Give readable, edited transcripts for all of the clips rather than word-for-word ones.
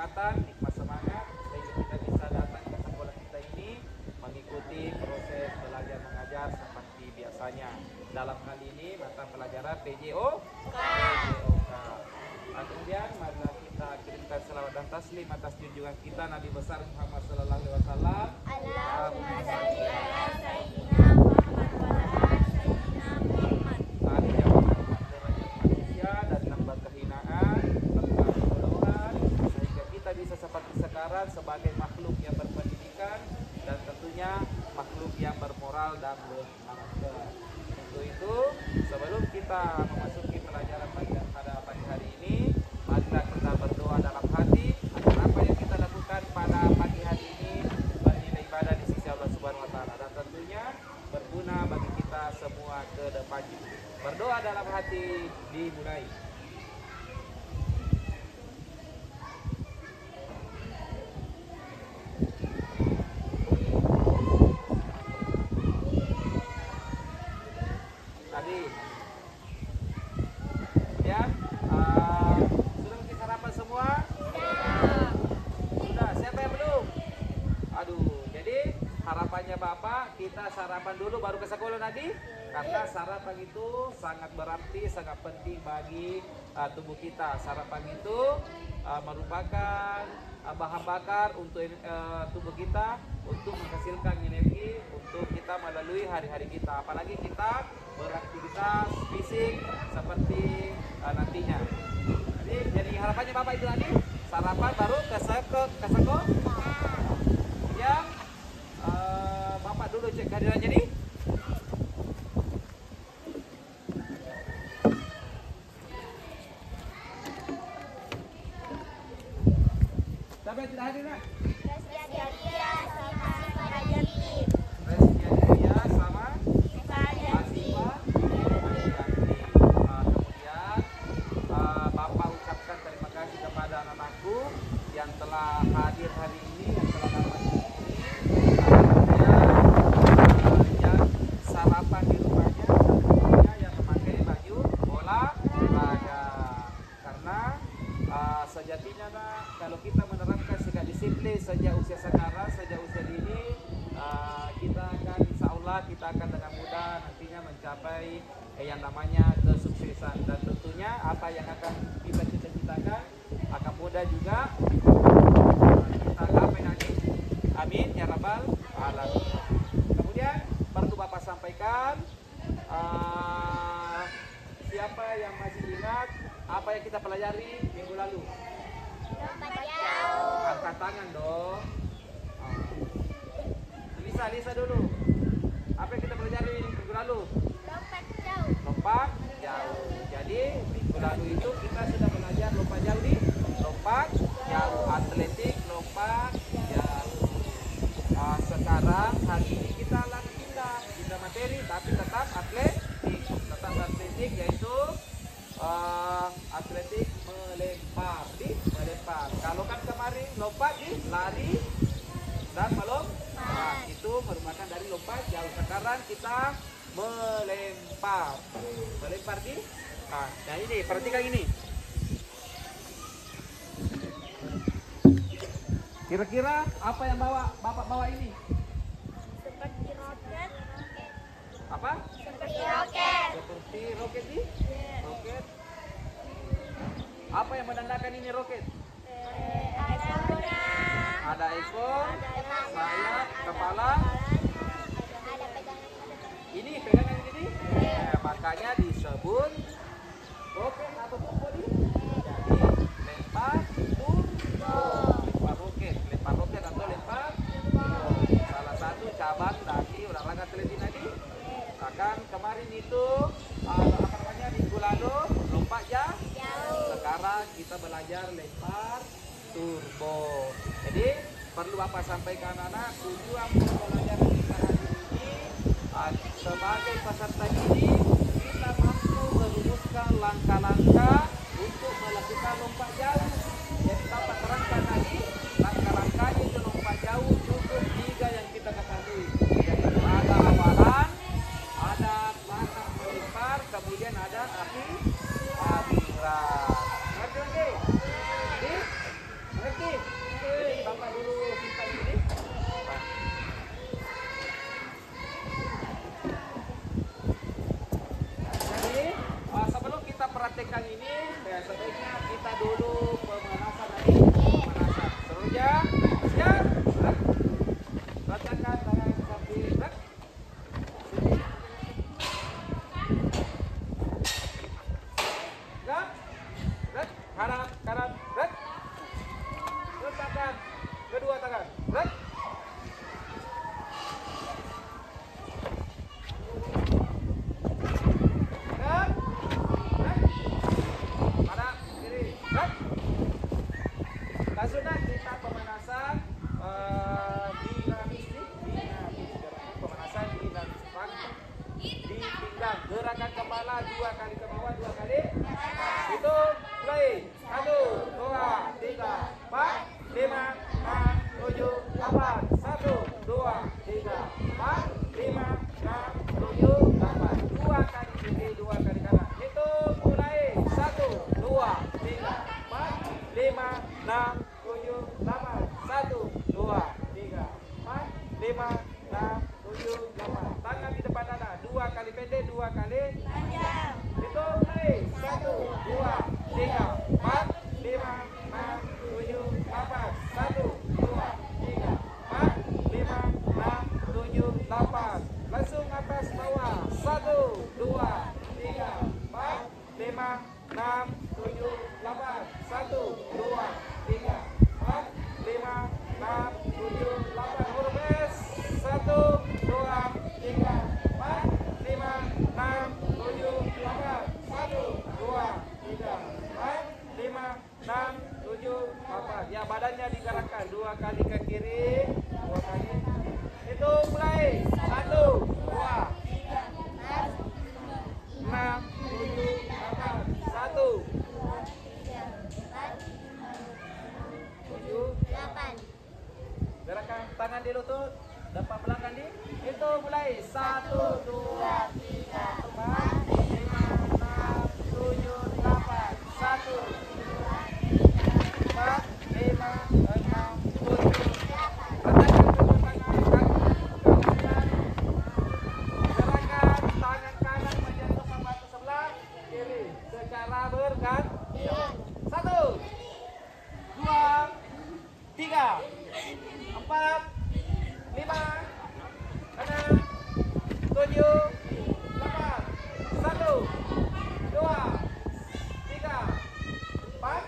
kesempatan, nikmat semangat sehingga kita bisa datang ke sekolah kita ini mengikuti proses belajar mengajar seperti biasanya. Dalam hal ini mata pelajaran PJOK. Kemudian marilah kita kirimkan selawat dan taslim atas junjungan kita Nabi besar Muhammad sallallahu alaihi wasallam. Allahumma shalli ala sayyidina Muhammad wa ala sayyidina Muhammad. Tadi jawab derajat manusia dari lambat kehinaan, serta kebodohan, sehingga kita bisa seperti sekarang sebagai makhluk yang berpendidikan dan tentunya makhluk yang bermoral dan berakhlak. Untuk itu, sebelum kita memasuki pelajaran pada pagi hari ini, marilah kita berdoa dalam hati agar apa yang kita lakukan pada pagi hari ini bernilai ibadah di sisi Allah Subhanahu wa taala dan tentunya berguna bagi kita semua ke depannya. Berdoa dalam hati dimulai. Bapak, kita sarapan dulu baru ke sekolah nanti, karena sarapan itu sangat berarti, sangat penting bagi tubuh kita. Sarapan itu merupakan bahan bakar untuk tubuh kita untuk menghasilkan energi untuk kita melalui hari-hari kita, apalagi kita beraktivitas fisik seperti nantinya. Jadi harapannya Bapak itu tadi sarapan baru ke sekolah. Ya. Bapak dulu cek kehadirannya nih. Siapa yang tidak hadir, Nak? Residia sama Rajati. Residia sama Asifa. Kemudian Bapak ucapkan terima kasih kepada anak-anakku yang telah hadir hari ini, yang telah dapat sarapan di rumahnya, tentunya yang memakai baju olahraga. Karena sejatinya kalau kita menerapkan sikap disiplin sejak usia sekarang, sejak usia dini, kita akan insya Allah kita akan dengan mudah nantinya mencapai yang namanya kesuksesan, dan tentunya apa yang akan kita cita-citakan akan mudah juga kita capai nanti. Amin ya rabbal alamin. Kemudian perlu Bapak sampaikan, siapa yang masih ingat apa yang kita pelajari minggu lalu? Lompat jauh. Angkat tangan dong. Lisa dulu. Apa yang kita pelajari minggu lalu? Lompat jauh. Lompat jauh. Jadi minggu lalu itu kita sudah belajar lompat jauh nih. Lompat jauh, atletik, lompat jauh. Sekarang hari ini kita pindah materi, tapi tetap atletik, yaitu atletik melempar. Kalau kan kemarin lompat lari dan melompat, itu merupakan dari lompat jauh. Sekarang kita melempar di. Nah ini perhatikan ini. Kira-kira apa yang Bapak bawa ini? Seperti roket. Apa? Seperti roket. Seperti roket nih? Roket. Apa yang menandakan ini roket? Ada kuda. Ada ekor. Sayap, kepala. Ada pegangan. Ini pegangan ini? Makanya disebut roket atau turbo nih. Jadi lempar turbo. Lempar roket atau lempar salah satu cabang dari olahraga atletik tadi. Bahkan kemarin itu minggu lalu lompat jauh. Sekarang kita belajar lempar turbo. Jadi perlu Bapak sampaikan anak, tujuan pembelajaran kita hari ini sebagai peserta ini kita mampu merumuskan langkah-langkah untuk melakukan lompat jauh. Jadi Bapak terangkan tadi langkah-langkahnya itu lompat jauh cukup 3 yang kita ketahui, yaitu ada awalan, ada langkah melempar, kemudian ada akhiran. Ngerti lagi? Ngerti? Jadi Bapak dulu simpan ini. Jadi sebelum kita praktekkan ini, sebaiknya kita dulu pemanasan tadi. Pemanasan. Seterusnya, siap. Letakkan tangan kaki. Kanan, letakkan kedua tangan, kanan, kiri, langsungnya kita pemanasan dinamis, pemanasan dinamis di pinggang, gerakan kepala 2 kali ke bawah, 2 kali. Itu mulai 1, 2, 3, 4, 5, 6, 7, 8. 1, 2, 3, 4, 5, 6, 7, 8. 2 kali kiri, 2 kali kanan. Itu mulai 1, 2, 3, 4, 5, 6, 7, 8. 1, 2, 3, 4, 5, 6, 7, 8. Tangan di depan dada. 2 kali pendek, 2 kali panjang. Itu mulai 1, 2, 3, 4, 5, 6, 7, 8. 1, 2, 3, 4, 5, 6, 7, 8. Langsung atas bawah. 1, 2, 3, 4, 5, 6, 7, 8. 1, 2, 3, 4, 5, 6, 7, 8. Huruf S. 1, 2, 3, 4, 5, 6, 7, 8. 1, 2, 3, 4, 5, 6, 7, 8. Ya, badannya digerakkan 2 kali ke kiri, 2 kali. Itu mulai 1, 2, 6, 7, 8. 1, 7, 8. Gerakan tangan di lutut, depan belakang di. Itu mulai 1, 2, 3, 4, 5, 6, 7, 8. 1, 4, 5, 6, 7. Letakkan kedua tangan kanan. Gerakan tangan kanan menyentuh batu sebelah kiri secara bergantian. 1, 2, 3, 4, 5, 6, 7, 8. 1, 2, 3, 4,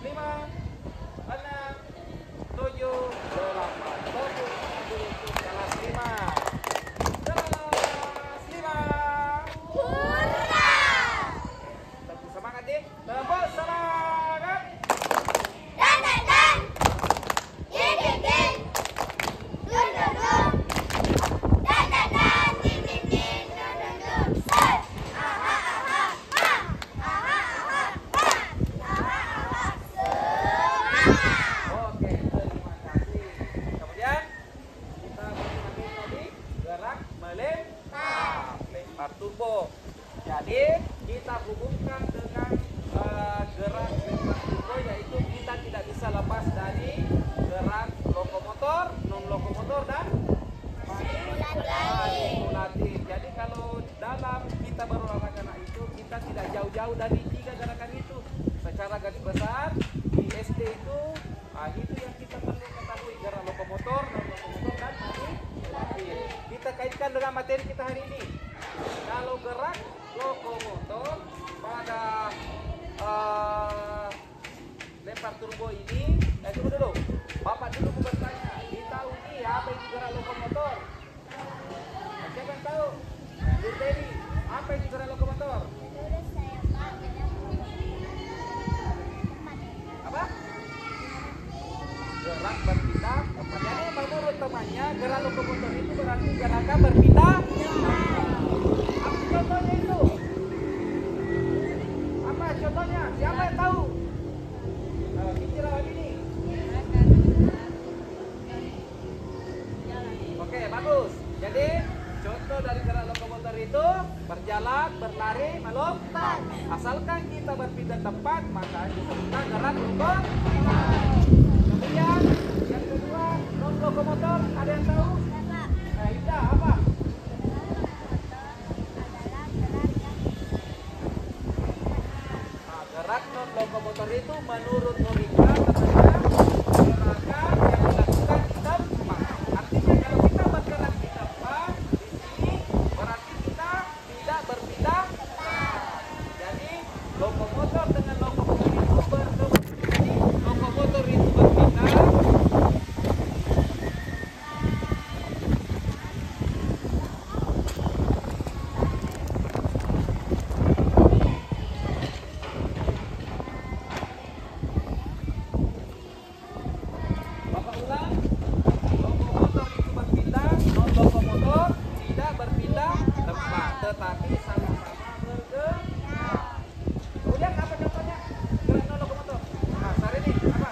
5, 6, 7, 8. Tepuk untuk kelas 5. Kelas 5. Hurra! Tepuk semangat nih. Tepuk semangat. Dan dan dan. Ding ding ding. Dun dun dun. Dan dan dan. Ding ding ding. Dun dun dun. Set. Aha aha ha. Aha aha ha. Aha aha. Semangat. Oke, terima kasih. Kemudian kita bermain tadi gerak melempar tubuh. Jadi kita hubungkan dengan gerak lempar tubuh, yaitu kita tidak bisa lepas dari gerak lokomotor, non lokomotor dan manipulatif. Jadi kalau dalam kita berolahraga itu kita tidak jauh-jauh dari 3 gerakan itu. Secara garis besar di SD itu yang kita perlu ketahui, gerak lokomotor, non lokomotor dan manipulatif. Kita kaitkan dengan materi kita hari ini. Kalau gerak lokomotor pada lempar turbo ini, tunggu dulu. Bapak dulu mau bertanya, ditahu ini apa itu gerak lokomotor? Siapa yang tahu? Jadi apa itu gerak lokomotor? Apa? Gerak berpindah. Jadi menurut temannya gerak lokomotor itu berarti gerakan berpindah. Apa contohnya itu? Apa contohnya? Siapa yang tahu? Bicara lagi nih. Oke, bagus. Jadi contoh dari gerak lokomotor itu berjalan, berlari, melompat. Asalkan kita berpindah tempat, maka disebutkan gerak lokomotor. itu menurut logika namanya gerakan yang dilakukan di tempat. Artinya kalau kita bergerak di tempat di sini berarti kita tidak berpindah. Jadi lokomotor dengan lokomotor itu berkembang. Lokomotor itu berpindah. Bapak ulang. Lokomotor itu berpindah, non lokomotor tidak berpindah tempat, tetapi sama-sama bergerak. Kemudian apa contohnya? Gerak non lokomotor. Nah, Sari ini apa?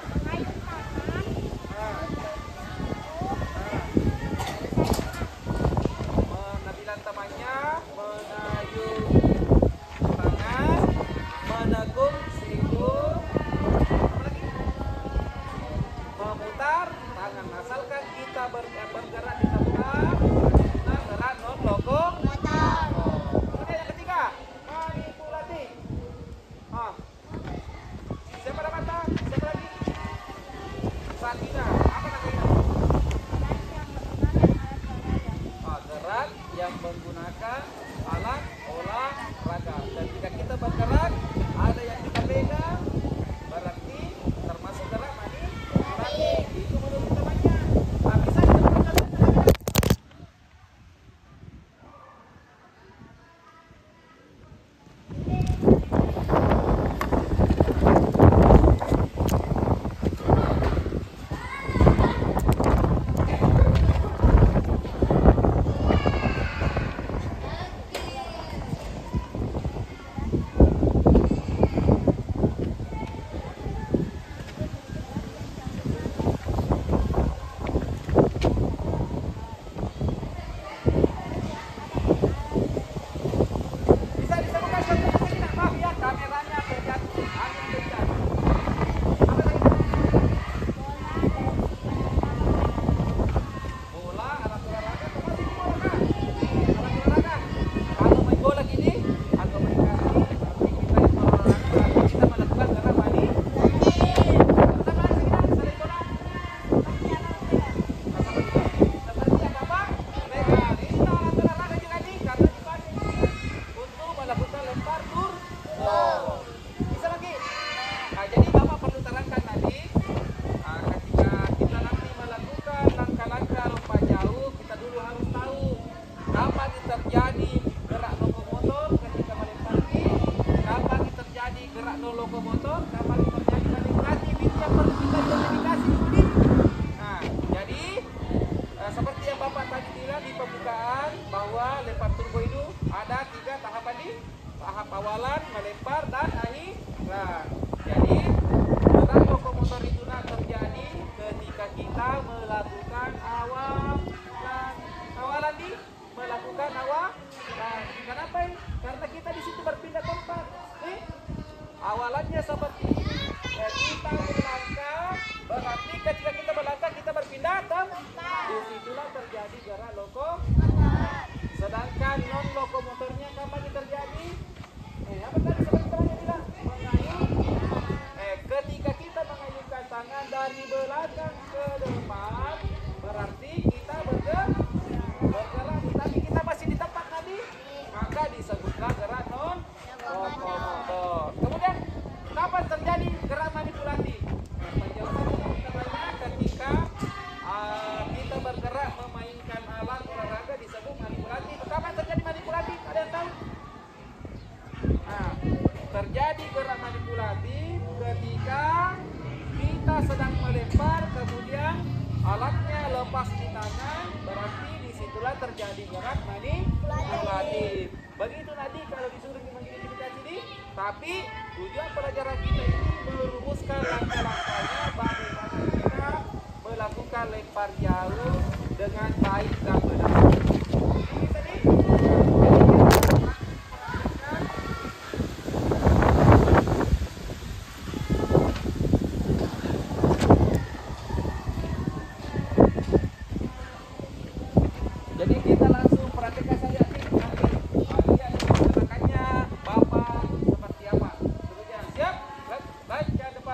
Menabilan temannya, mengayuh tangan, menekuk siku, apa lagi? Memutar tangan. Asalkan kita bergerak di tempat, kita gerak non lokomotor. Kemudian yang ketiga, manipulasi. Siapa dapat tak? Siapa lagi? Sakina. Apa namanya? Gerak yang menggunakan alat olahraga. Ketika kita bergerak, ada yang kita pegang, berarti termasuk gerak manipulasi. Itu menurut temannya. Bisa kita berikan contohnya. Bisa disebutkan contohnya tidak? Maaf ya, kameranya terjatuh, angin kencang. Apa lagi? Bola, alat olahraga, termasuk ini bola kan? Alat olahraga. Kalau main bola gini, atau main kaki, berarti kita itu olahraga, berarti kita melakukan gerak manipulasi. Pertama, kita selain bola. Seperti apa? Lebar. Ini alat olahraga juga nih, karena dipakai untuk melakukan lempar tur. Bisa lagi. Nah, jadi Bapak perlu terangkan tadi, ketika kita nanti melakukan langkah-langkah lompat jauh, kita dulu harus tahu kapan terjadi gerak lokomotor ketika melempar tir, kapan terjadi gerak non lokomotor, kapan terjadi manipulasi. Itu yang perlu kita identifikasi dulu. Nah, jadi seperti yang Bapak tadi bilang di pembukaan bahwa lempar turbo itu ada 3 tahapan di tahap awalan, melempar dan akhir. Nah, jadi gerak lokomotor itu terjadi ketika kita melakukan awalan di melakukan awalan. Kenapa ini? Karena kita di situ berpindah tempat. Awalannya seperti ini. Kita melangkah, berarti ketika kita melangkah kita berpindah tempat. Disitulah terjadi gerak lokomotor. Sedangkan non lokomotornya kapan terjadi? Apa tadi seperti temannya bilang? Mengayuh. Ketika kita mengayuhkan tangan dari belakang ke depan, berarti kita bergerak, tapi kita masih di tempat tadi, maka disebutlah gerak non lokomotor. Kemudian kapan terjadi gerak manipulasi? Penjelasannya ketika kita bergerak memainkan alat olahraga disebut manipulasi. Kapan terjadi manipulasi? Ada yang tahu? Nah, terjadi gerak manipulasi ketika kita sedang melempar, kemudian alatnya lepas di tangan, berarti disitulah terjadi gerak manipulasi. Begitu nanti kalau disuruh mengidentifikasi ini, tapi tujuan pelajaran kita ini merumuskan langkah-langkahnya bagaimana kita melakukan lempar jauh dengan baik dan benar. Ini tadi. Jadi kita langsung praktekkan saja nih. Lihat gerakannya Bapak seperti apa. Siap? Baik, ke depan.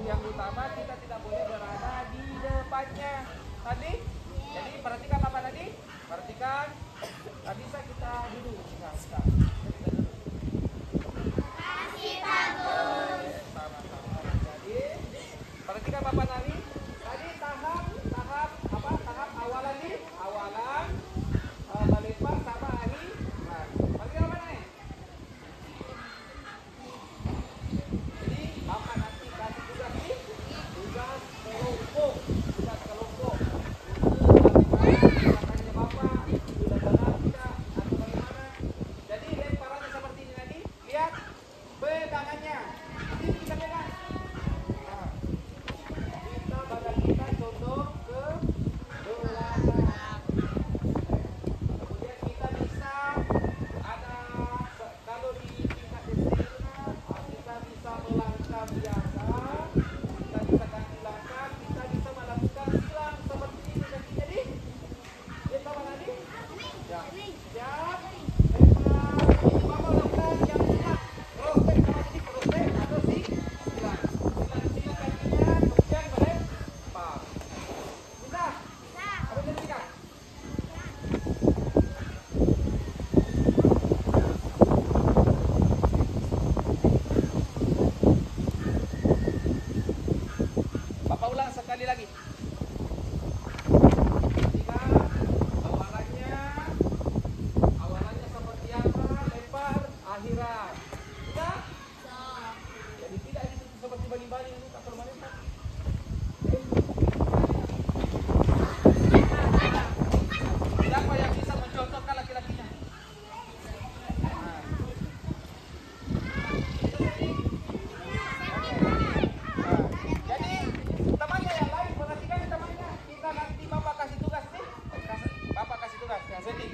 yang utama kita tidak boleh berada di depannya. Tadi? Jadi perhatikan apa tadi? Perhatikan. Gak bisa kita duduk. Kita duduk. Kasih bagus. Sama-sama. Jadi perhatikan Bapak Nali. Tadi tahap apa? Tahap awalan nih. Awalan melempar sama akhir. Nah, perhatikan apa nih? Jadi Bapak nanti kasih tugas nih. Tugas kelompok. Belakangnya Bapak sudah benar tidak atau bagaimana? Jadi lemparannya seperti ini tadi. Lihat pegangannya. Ini kita pegang. Nah, kita badan kita condong ke belakang. Kemudian kita bisa ada kalau di tingkat desa kita bisa melangkah biasa. Kita bisa ganti langkah. Kita bisa melakukan silang seperti ini. Jadi lihat Bapak tadi. Ya. Siap. Lempar. Ini Bapak lakukan yang silang. Crossback sama jadi crossback atau silang. Silang kakinya kemudian melempar. Bisa? Apa jadi tidak? Bapak ulang sekali lagi. Perhatikan awalannya seperti apa, lempar, akhiran. Sudah? Jadi tidak ini seperti baling-baling ini tak perlu melempar. Siapa yang bisa mencontohkan laki-lakinya? Nah. Jadi temannya yang lain, perhatikan temannya. Kita nanti Bapak kasih tugas nih. Bapak kasih tugas yang sedih.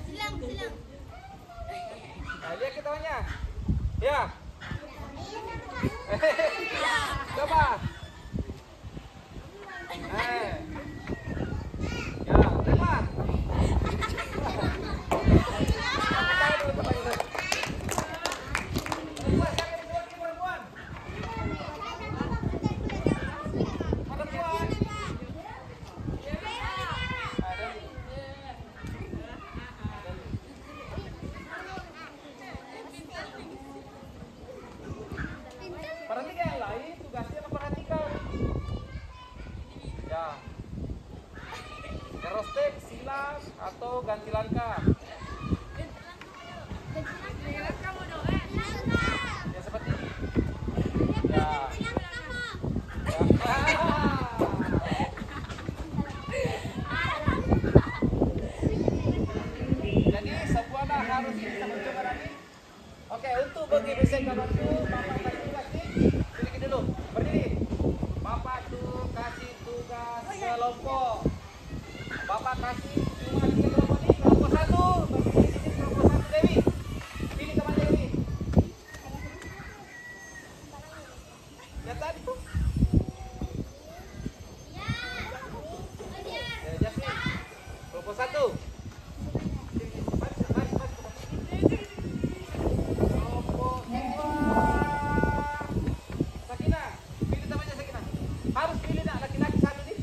Silang. Nah, lihat ketawanya. Ya. Coba. Ya, lempar. Perhatikan yang lain, tugasnya memperhatikan. Ya. Crossback, silang atau ganti langkah. Ya seperti ini. Ya. Jadi semuanya harus bisa mencoba lagi. Oke, untuk bagi dosen kawanku, Bapak kasih tugas nih. Sedikit dulu, berdiri. Bapak tuh kasih tugas kelompok. Bapak kasih cuma 3 kelompok nih. Kelompok 1, berdiri di sini kelompok 1 Dewi. Pilih teman Dewi. Lihat tadi tuh. Ya, Jasmine. Kelompok 1. Sakinah, pilih temannya Sakinah. Harus pilih nak laki-laki satu nih.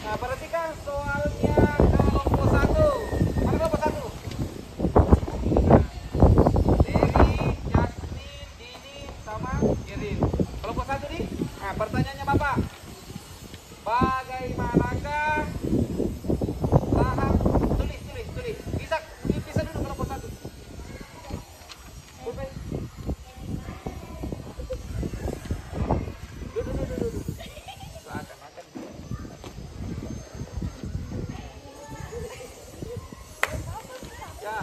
Nah, perhatikan soalnya kelompok satu. Mana kelompok satu? Dery, Jasmine, Dini, sama Iril. Kelompok satu nih. Nah, pertanyaannya Bapak. Bagaimanakah tahap tulis. Bisa dulu kelompok satu. Duduk. Seakan-akan. Ya.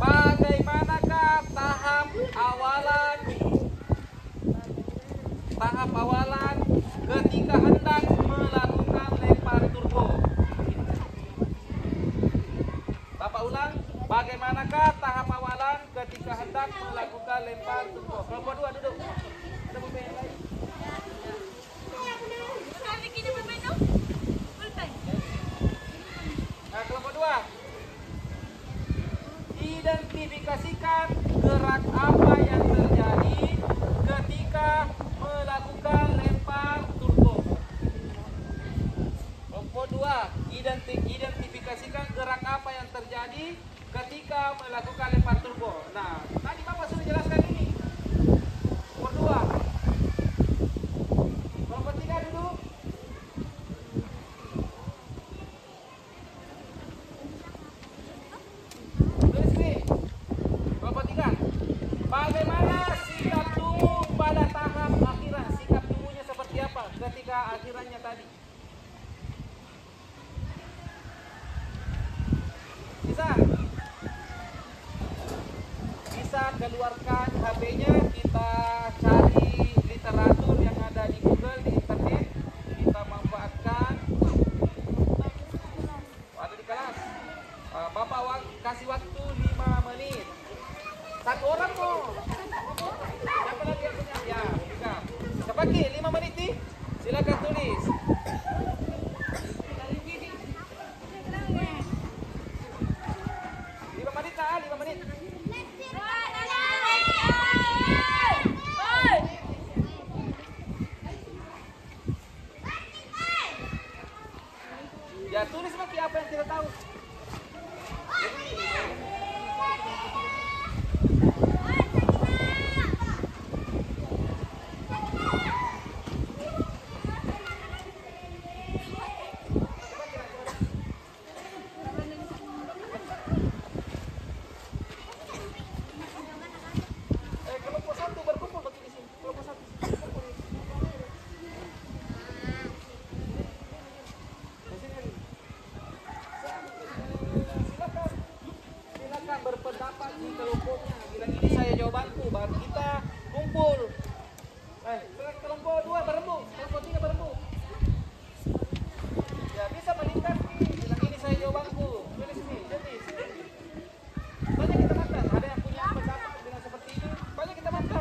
Bagaimanakah tahap awalan ketika hendak melakukan lempar turbo? Bapak ulang. Bagaimanakah tahap awalan ketika hendak melakukan lempar turbo? Kelompok dua duduk. Ada pemain yang lain. Nah, kelompok dua. Identifikasikan gerak apa yang terjadi ketika melakukan lempar turbo. Kelompok dua. Identifikasikan gerak apa yang terjadi ketika melakukan lempar turbo. Nah, tadi Bapak sudah jelaskan ini. Kelompok dua. Kelompok tiga duduk. Tulis nih. Kelompok tiga. Bagaimana sikap tubuh pada tahap akhiran? Sikap tubuhnya seperti apa ketika akhirannya tadi? Bisa keluarkan HP-nya, kita cari literatur yang ada di Google, di internet, kita manfaatkan. Ada di kelas. Bapak kasih waktu 5 menit. Satu orang kok. Siapa lagi yang punya? Ya, buka. Bisa pakai 5 menit nih. Silakan tulis. Ya, tulis lagi apa yang kita tahu. Kelompok satu berkumpul bagi di sini. Kelompok satu. Silakan berpendapat di kelompoknya. Bila ini saya jawabanku, baru kita kumpul. Kelompok dua berembuk, kelompok tiga berembuk. Ya, bisa meningkat nih. Bila ini saya jawabanku. Tulis nih, jadi banyak kita makan. Ada yang punya pendapat dengan seperti ini, banyak kita makan.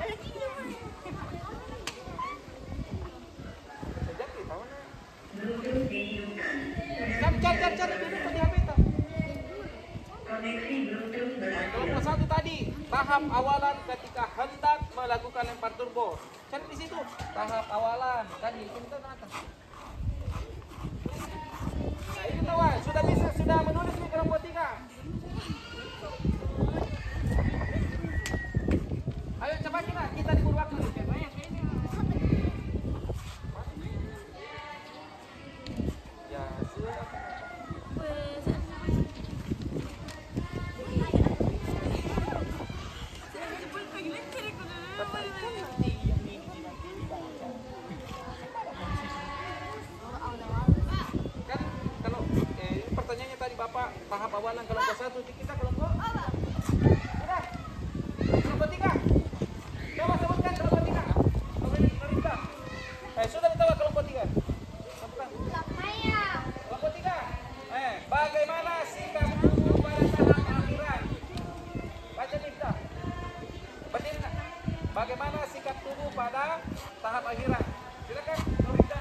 Sejak di tahun cari dulu di HP itu. Kelompok satu tadi, tahap awalan ketika hendak melakukan lempar turbo. Cari di situ, tahap awalan tadi kita atas. Nah, ini kawan, sudah menulis di kelompok tiga. Ayo cepat kita diburu waktu. Ya, sudah. Kan kalau pertanyaannya tadi Bapak tahap awalan kelompok satu, kita kelompok sudah kelompok tiga. Coba sebutkan kelompok tiga. Sudah ditawa kelompok tiga. Kelompok tiga. Bagaimana sikap tubuh pada tahap akhiran? Baca nih kita. Berdiri nak. Bagaimana sikap tubuh pada tahap akhiran? Silakan, Norita.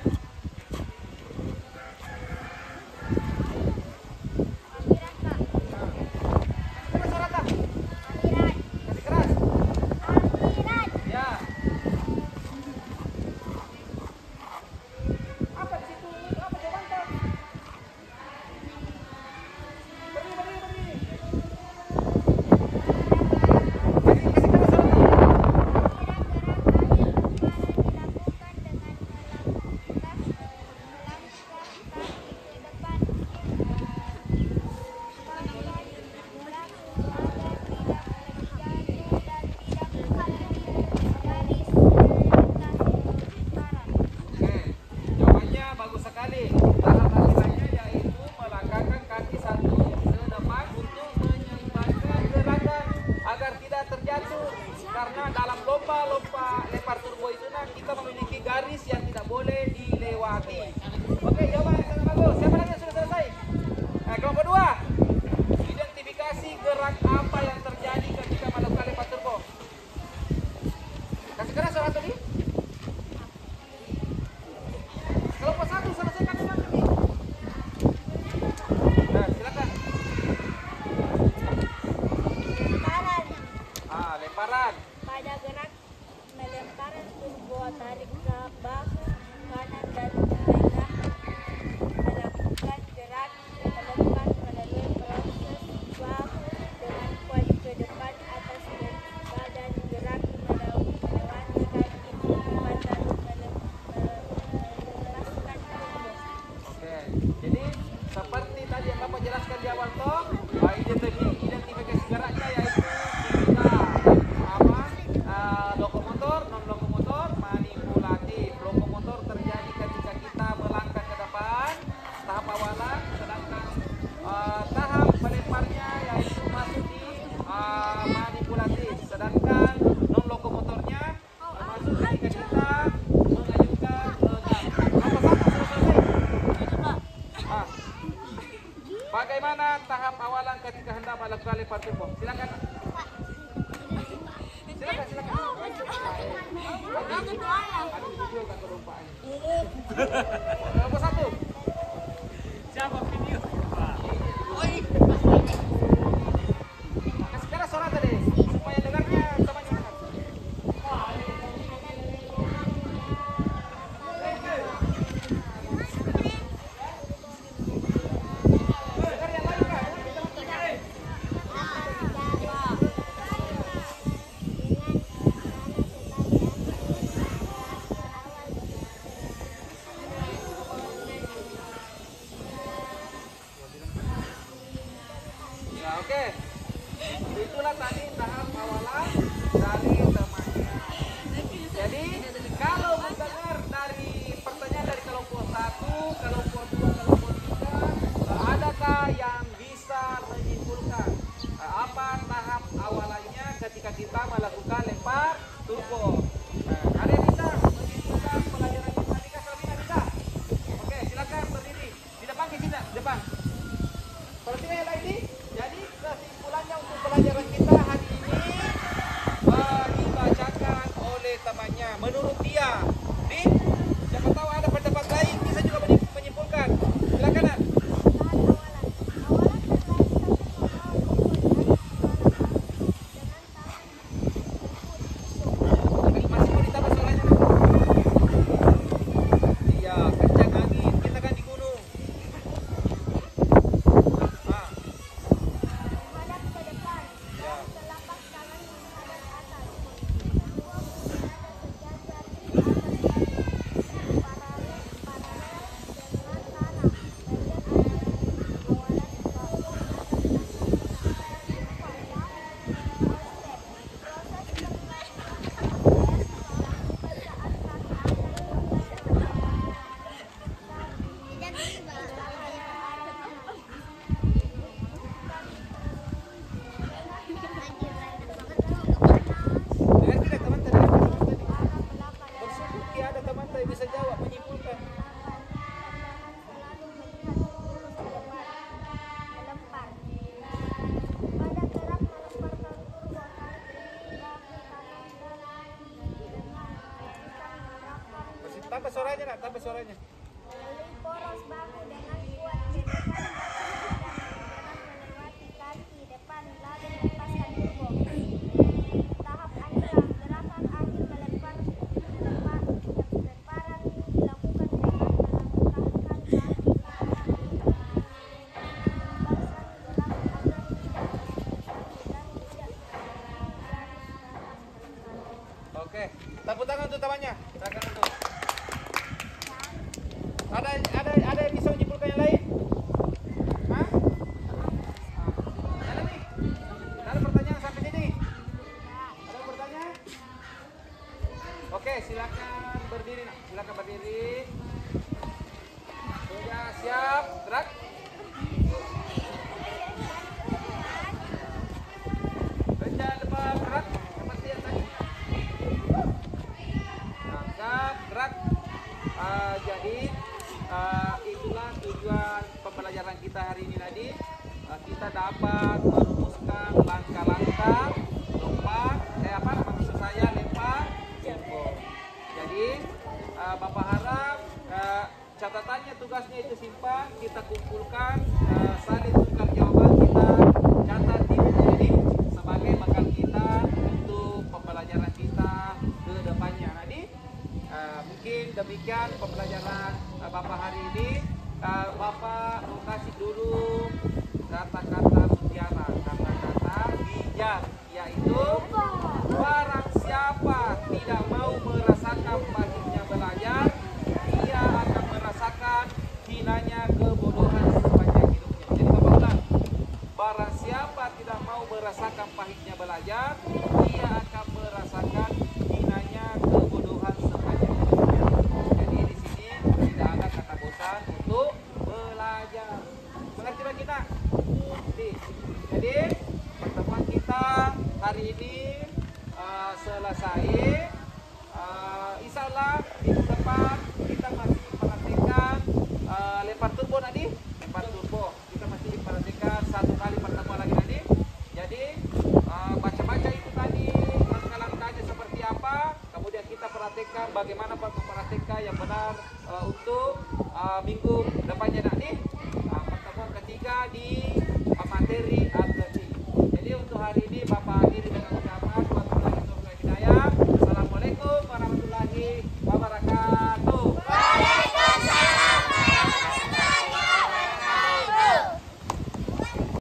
boleh dilewati. Oke, jawaban yang sangat bagus. Siapa lagi yang sudah selesai? Nah, kelompok 2. Identifikasi gerak apa yang terjadi ketika melakukan lempar turbo. Kasih keras suara tadi. Kelompok 1 selesaikan memang ini. Nah, silakan. Lemparan. Lemparan. Pada gerak melemparan turbo tarik ke bahu kanan dan tengah melakukan gerak melempar melalui proses bahu dengan kuat ke depan atas badan gerak melewati kaki depan lalu melepaskan turbo. Oke, jadi seperti tadi yang Bapak jelaskan di awal toh, identifikasi geraknya yaitu 3 lokomotor, non lokomotor, manipulatif. Lokomotor terjadi ketika kita melangkah ke depan, tahap awalan, sedangkan tahap melemparnya yaitu masuk di manipulatif. Sedangkan non lokomotornya masuk ketika kita mengajukan lengan. Apa sama sudah selesai? Bagaimana tahap awalan ketika hendak melakukan lempar turbo? Silakan. Silakan. Ada video tak kelupaan. Kelompok 1. Siapa video? Kasih keras suara tadi supaya dengarnya temannya dengar. Dengar yang lain kan? Ya, oke. Itulah tadi tahap awalan dari temannya. Jadi kalau mendengar dari pertanyaan dari kelompok 1, kelompok 2, kelompok 3, adakah yang bisa menyimpulkan apa tahap awalannya ketika kita melakukan lempar turbo? Ada yang bisa menyimpulkan pelajaran matematika selebihnya bisa? Oke, silakan berdiri di depan ke sini, di depan. Perhatikan yang lain. Jadi kesimpulannya untuk pelajaran kita hari ini dibacakan oleh temannya. Menurut dia, siapa tahu ada pendapat lain bisa juga menyimpulkan. Silakan. Nan. Masih mau ditambah suaranya? Iya, kencang angin. Kita kan di gunung. Menghadap ke depan dan telapak tangan menghadap atas. Dua berada sejajar di atas bahu, paralel dengan tanah. Bagian atas awalan bahu Dengar tidak teman tadi? Bersungguh ada teman tadi bisa jawab menyimpulkan. selalu melihat lurus ke depan, melempar. Pada gerak melemparkan turbo tarik di bahu kanan dengan pisang menerapkan Tambah suaranya nak, tambah suaranya. melalui poros bahu dengan kuat ke depan dan bergerak melewati kaki depan lalu melepaskan turbo. Tahap akhir gerakan akhir lemparan dilakukan dengan melangkahkan kaki ke belakang Oke, tepuk tangan untuk temannya. Silakan untuk. Ada yang bisa menyimpulkan yang lain? Hah? Ada nih? Ada pertanyaan sampai sini? Ada pertanyaan? Oke, silakan berdiri nak. Silakan berdiri. Sudah siap? Gerak. Rencana depan gerak. Seperti yang tadi. Gerak. Jadi itulah tujuan pembelajaran kita hari ini tadi. Kita dapat merumuskan langkah-langkah lompat, maksud saya lempar jempol. Jadi Bapak harap catatannya, tugasnya itu simpan, kita kumpulkan, salin tukar jawaban, kita catat di buku ini sebagai bekal kita untuk pembelajaran kita ke depannya. Nanti mungkin demikian pembelajaran Bapak hari ini. Bapak mau kasih dulu kata-kata mutiara, kata-kata bijak, yaitu barang siapa tidak mau merasakan pahitnya belajar, dia akan merasakan hinanya kebodohan sepanjang hidupnya. Jadi Bapak ulang, barang siapa tidak mau merasakan pahitnya belajar, dia akan merasakan hinanya kebodohan sepanjang hidupnya. Jadi di sini tidak ada kata bosan untuk belajar. Mengerti Pak kita? Jadi pertemuan kita hari ini selesai. Insya Allah minggu depan kita masih perhatikan lempar turbo nanti. Lempar turbo kita masih perhatikan 1 kali pertemuan lagi nanti. Jadi baca-baca itu tadi langkah-langkahnya seperti apa. Kemudian kita perhatikan bagaimana memperhatikan yang benar untuk minggu depannya nanti.